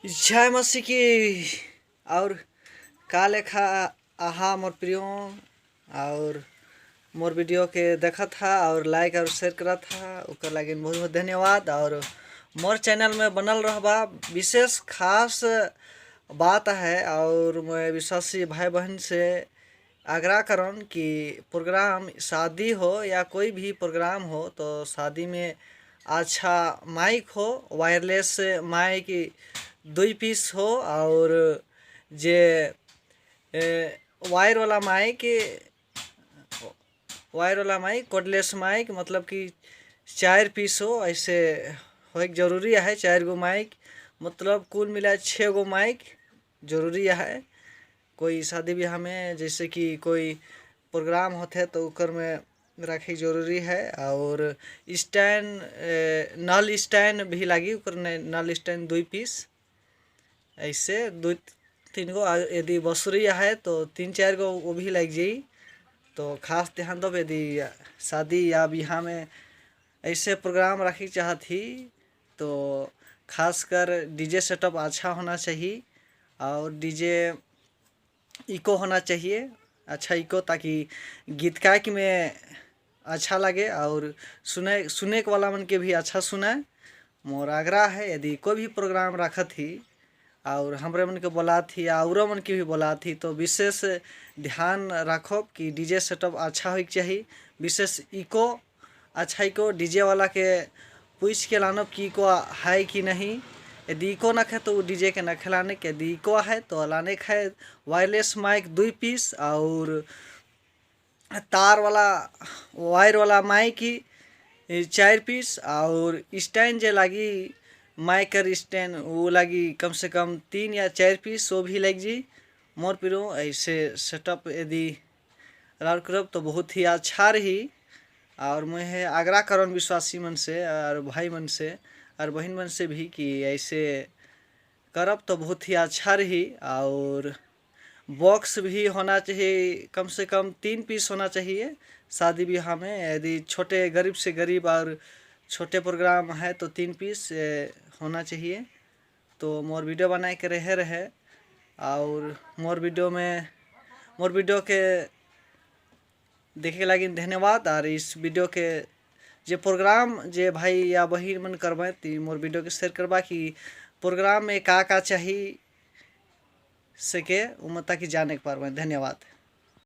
जय मसीह की। और का लेखा आहा मोर प्रियो और मोर वीडियो के देखा था और लाइक और शेयर करा था ओकर लगे बहुत बहुत धन्यवाद। और मोर चैनल में बनल रहबा विशेष खास बात है। और मैं विश्वासी भाई बहन से आग्रह करन कि प्रोग्राम शादी हो या कोई भी प्रोग्राम हो तो शादी में अच्छा माइक हो, वायरलेस माइक 2 पीस हो। और जे वायर वाला माइक कॉर्डलेस माइक मतलब कि 4 पीस हो, ऐसे हो जरूरी है। 4 गो माइक मतलब कुल मिला 6 गो माइक जरूरी है। कोई शादी ब्याह में जैसे कि कोई प्रोग्राम होते तो उकर में रखे जरूरी है। और स्टैंड नल स्टैंड भी लगी उकर नल स्टैंड 2 पीस ऐसे 2-3 गो। यदि बसुरी है तो 3-4 गो वो भी लग जाई। तो खास ध्यान दो यदि शादी या ब्याह में ऐसे प्रोग्राम रखी चाहती तो खासकर डीजे सेटअप अच्छा होना चाहिए और डीजे इको होना चाहिए, अच्छा इको, ताकि गीत गायक में अच्छा लगे और सुने वाला मन के भी अच्छा सुने। मोर आग्रह है यदि कोई भी प्रोग्राम रखा थी और हमरे मन के बोला थी और मन के भी बोला थी तो विशेष ध्यान रखो कि डीजे सेटअप अच्छा हो चाहिए। विशेष इको अच्छा इको डीजे वाला के पूछ के लानो कि इको है कि नहीं। यदि इको न है तो डीजे के न खिलाने के, यदि इको है तो लाने के है वायरलेस माइक 2 पीस और तार वाला वायर वाला माइक 4 पीस और स्टैंड जे लगी माइकर स्टैंड वो लगी कम से कम 3 या 4 पीस वो भी लग जी। मोर पिरो ऐसे सेटअप यदि राउर करब तो बहुत ही अच्छा रही। और मैं आग्रह करन विश्वासी मन से और भाई मन से और बहन मन से भी कि ऐसे करब तो बहुत ही अच्छा रही। और बॉक्स भी होना चाहिए, कम से कम 3 पीस होना चाहिए शादी ब्याह में। यदि छोटे गरीब से गरीब और छोटे प्रोग्राम है तो 3 पीस होना चाहिए। तो मोर वीडियो बनाए के रहे और मोर वीडियो के देखे लगी धन्यवाद। और इस वीडियो के जे प्रोग्राम जे भाई या बहिन मन करबे ती मोर वीडियो के शेयर करबा कि प्रोग्राम में का चाहिए सके उमता की जाने के पारबे। धन्यवाद।